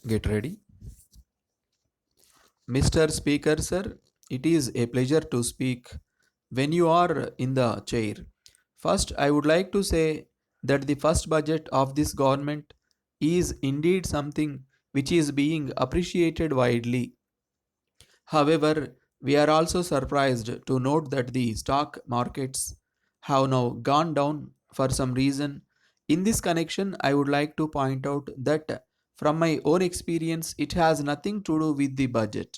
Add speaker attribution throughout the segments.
Speaker 1: Get ready. Mr. Speaker, sir, it is a pleasure to speak when you are in the chair. First, I would like to say that the first budget of this government is indeed something which is being appreciated widely. However, we are also surprised to note that the stock markets have now gone down for some reason. In this connection, I would like to point out that from my own experience, it has nothing to do with the budget.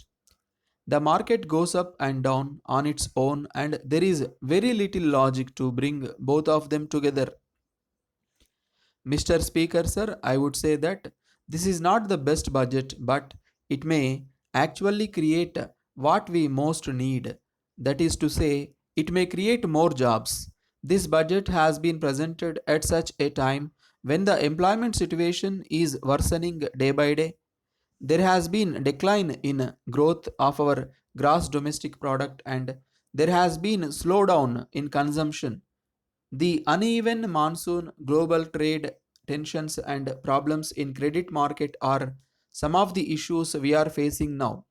Speaker 1: The market goes up and down on its own, and there is very little logic to bring both of them together. Mr. Speaker, sir, I would say that this is not the best budget, but it may actually create what we most need. That is to say, it may create more jobs. This budget has been presented at such a time when the employment situation is worsening day by day. There has been decline in growth of our gross domestic product, and there has been slowdown in consumption. The uneven monsoon, global trade tensions, and problems in credit market are some of the issues we are facing now.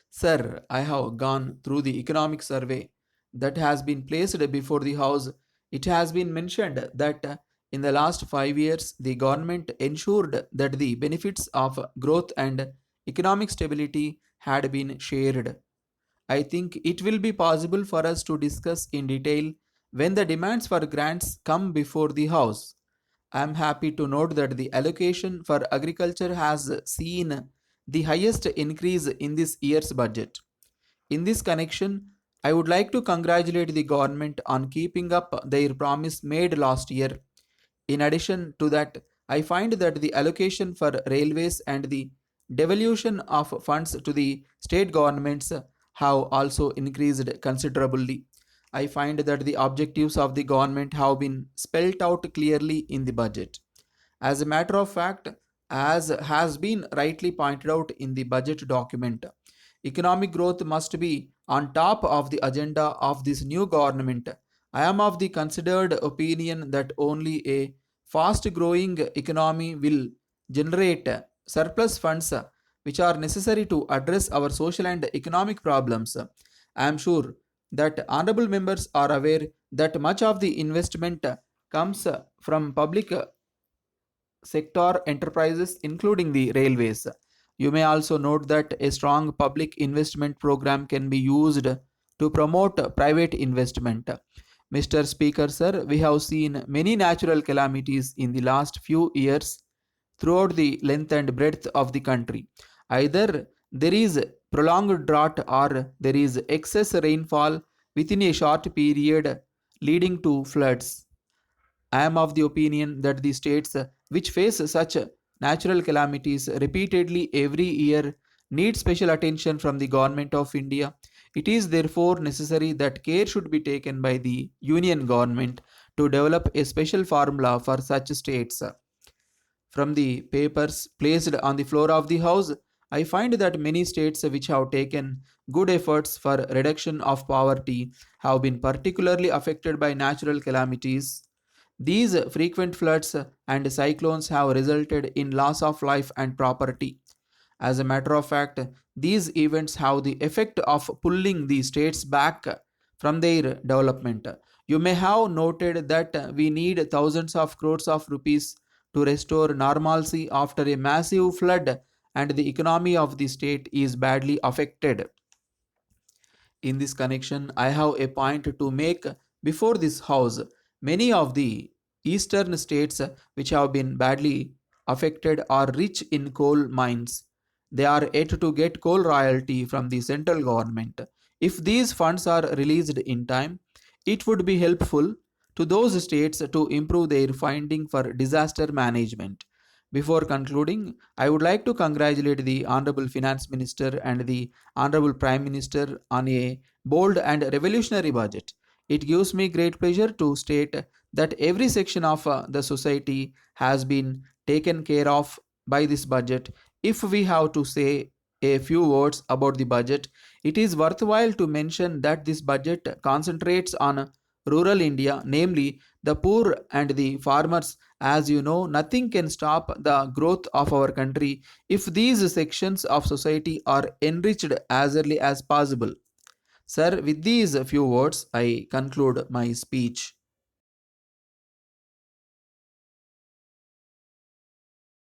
Speaker 1: Sir, I have gone through the economic survey that has been placed before the House. It has been mentioned that in the last 5 years, the government ensured that the benefits of growth and economic stability had been shared. I think it will be possible for us to discuss in detail when the demands for grants come before the House. I am happy to note that the allocation for agriculture has seen the highest increase in this year's budget. In this connection, I would like to congratulate the government on keeping up their promise made last year. In addition to that, I find that the allocation for railways and the devolution of funds to the state governments have also increased considerably. I find that the objectives of the government have been spelled out clearly in the budget. As a matter of fact, as has been rightly pointed out in the budget document, economic growth must be on top of the agenda of this new government. I am of the considered opinion that only a fast growing economy will generate surplus funds which are necessary to address our social and economic problems. I am sure that honorable members are aware that much of the investment comes from public sector enterprises, including the railways. You may also note that a strong public investment program can be used to promote private investment. Mr. Speaker, sir, we have seen many natural calamities in the last few years throughout the length and breadth of the country. Either there is prolonged drought or there is excess rainfall within a short period leading to floods. I am of the opinion that the states which face such natural calamities repeatedly every year need special attention from the government of India. It is therefore necessary that care should be taken by the union government to develop a special formula for such states. From the papers placed on the floor of the house, I find that many states which have taken good efforts for reduction of poverty have been particularly affected by natural calamities. These frequent floods and cyclones have resulted in loss of life and property. As a matter of fact, these events have the effect of pulling the states back from their development. You may have noted that we need thousands of crores of rupees to restore normalcy after a massive flood, and the economy of the state is badly affected. In this connection, I have a point to make before this house. Many of the eastern states which have been badly affected are rich in coal mines. They are yet to get coal royalty from the central government. If these funds are released in time, it would be helpful to those states to improve their funding for disaster management. Before concluding, I would like to congratulate the Honorable Finance Minister and the Honorable Prime Minister on a bold and revolutionary budget. It gives me great pleasure to state that every section of the society has been taken care of by this budget. If we have to say a few words about the budget, it is worthwhile to mention that this budget concentrates on rural India, namely the poor and the farmers. As you know, nothing can stop the growth of our country if these sections of society are enriched as early as possible. Sir, with these few words, I conclude my speech.